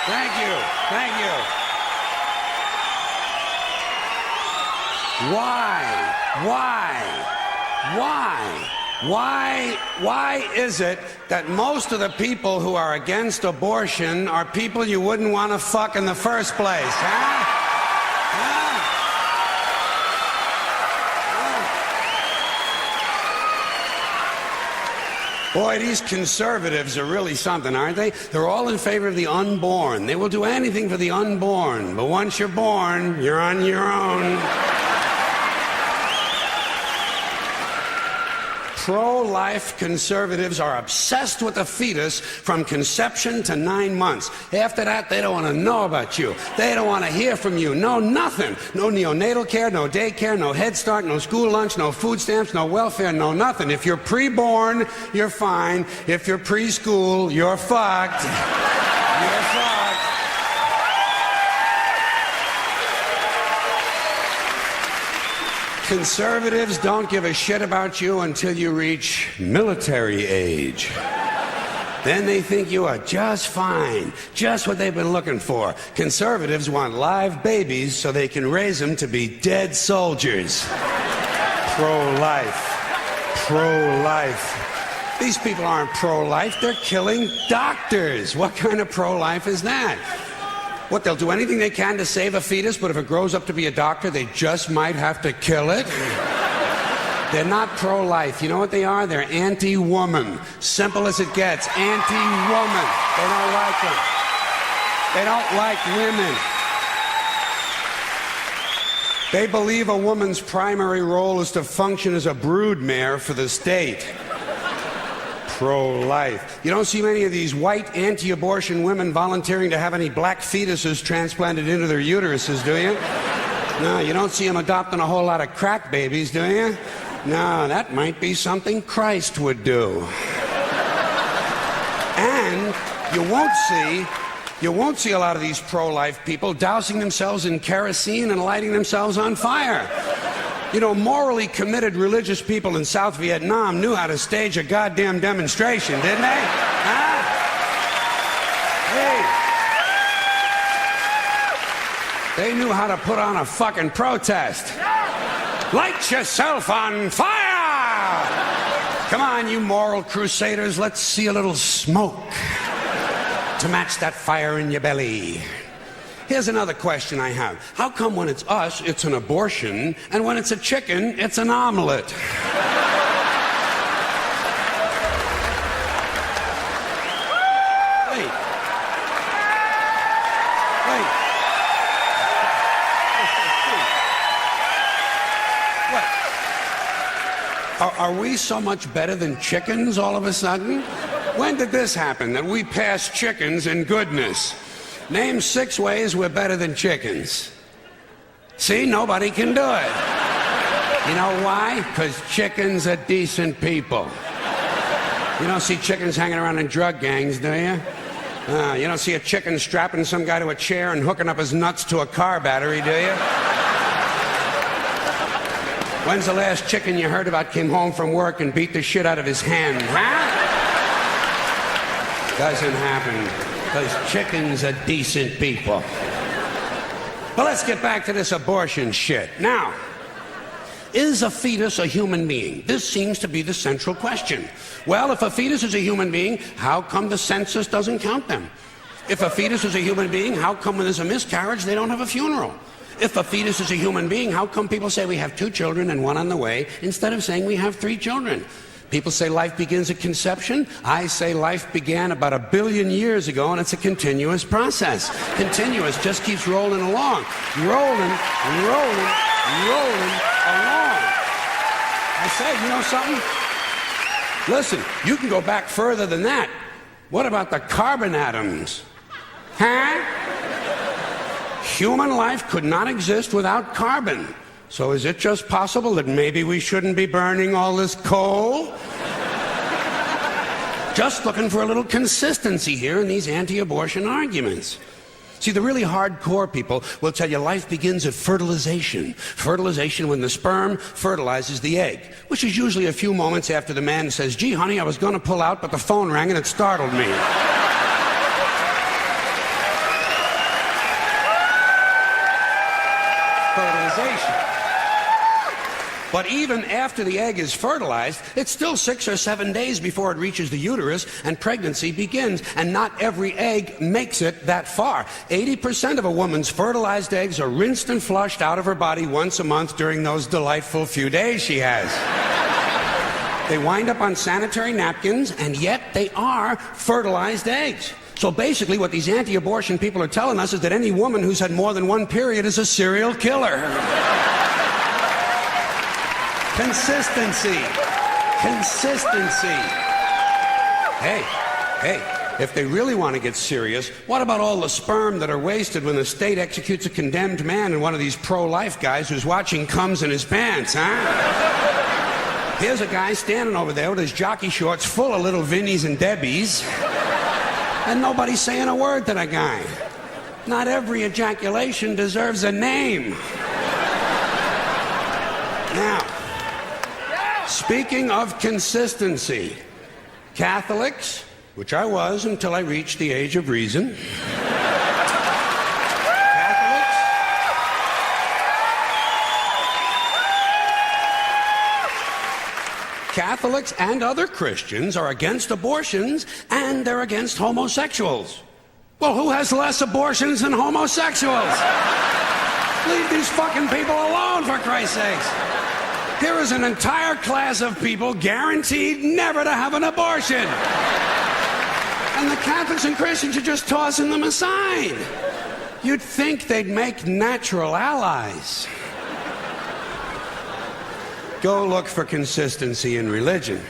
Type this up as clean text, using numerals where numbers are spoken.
Thank you. Thank you. Why is it that most of the people who are against abortion are people you wouldn't want to fuck in the first place, huh? Boy, these conservatives are really something, aren't they? They're all in favor of the unborn. They will do anything for the unborn. But once you're born, you're on your own. Pro-life conservatives are obsessed with the fetus from conception to 9 months. After that, they don't want to know about you. They don't want to hear from you. No, nothing. No neonatal care, no daycare, no Head Start, no school lunch, no food stamps, no welfare, no nothing. If you're pre-born, you're fine. If you're preschool, you're fucked. You're fucked. Conservatives don't give a shit about you until you reach military age. Then they think you are just fine, just what they've been looking for. Conservatives want live babies so they can raise them to be dead soldiers. Pro-life. Pro-life. These people aren't pro-life, they're killing doctors. What kind of pro-life is that? What, they'll do anything they can to save a fetus, but if it grows up to be a doctor, they just might have to kill it? They're not pro-life. You know what they are? They're anti-woman. Simple as it gets. Anti-woman. They don't like them. They don't like women. They believe a woman's primary role is to function as a broodmare for the state. Pro-life. You don't see many of these white anti-abortion women volunteering to have any black fetuses transplanted into their uteruses, do you? No, you don't see them adopting a whole lot of crack babies, do you? No, that might be something Christ would do. And you won't see a lot of these pro-life people dousing themselves in kerosene and lighting themselves on fire. You know, morally committed religious people in South Vietnam knew how to stage a goddamn demonstration, didn't they? Huh? Hey. They knew how to put on a fucking protest. Light yourself on fire! Come on, you moral crusaders, let's see a little smoke to match that fire in your belly. Here's another question I have. How come when it's us, it's an abortion, and when it's a chicken, it's an omelet? Wait. What? Are we so much better than chickens all of a sudden? When did this happen, that we passed chickens in goodness? Name 6 ways we're better than chickens. See, nobody can do it. You know why? Because chickens are decent people. You don't see chickens hanging around in drug gangs, do you? You don't see a chicken strapping some guy to a chair and hooking up his nuts to a car battery, do you? When's the last chicken you heard about came home from work and beat the shit out of his hen, huh? Doesn't happen. Because chickens are decent people. But let's get back to this abortion shit. Now, is a fetus a human being? This seems to be the central question. Well, if a fetus is a human being, how come the census doesn't count them? If a fetus is a human being, how come when there's a miscarriage, they don't have a funeral? If a fetus is a human being, how come people say we have 2 children and 1 on the way, instead of saying we have 3 children? People say life begins at conception. I say life began about 1 billion years ago, and it's a continuous process. Continuous, just keeps rolling along. Rolling along. I say, you know something? Listen, you can go back further than that. What about the carbon atoms? Huh? Human life could not exist without carbon. So is it just possible that maybe we shouldn't be burning all this coal? Just looking for a little consistency here in these anti-abortion arguments. See, the really hardcore people will tell you life begins at fertilization. Fertilization when the sperm fertilizes the egg, which is usually a few moments after the man says, gee, honey, I was going to pull out, but the phone rang and it startled me. But even after the egg is fertilized, it's still 6 or 7 days before it reaches the uterus and pregnancy begins. And not every egg makes it that far. 80% of a woman's fertilized eggs are rinsed and flushed out of her body once a month during those delightful few days she has. They wind up on sanitary napkins, and yet they are fertilized eggs. So basically what these anti-abortion people are telling us is that any woman who's had more than one period is a serial killer. Consistency. Consistency. Hey, if they really want to get serious, what about all the sperm that are wasted when the state executes a condemned man and one of these pro-life guys who's watching comes in his pants, huh? Here's a guy standing over there with his jockey shorts full of little Vinnies and Debbies, and nobody's saying a word to that guy. Not every ejaculation deserves a name. Now, speaking of consistency, Catholics, which I was until I reached the age of reason, Catholics and other Christians are against abortions, and they're against homosexuals. Well, who has less abortions than homosexuals? Leave these fucking people alone, for Christ's sakes. Here is an entire class of people guaranteed never to have an abortion. And the Catholics and Christians are just tossing them aside. You'd think they'd make natural allies. Go look for consistency in religion.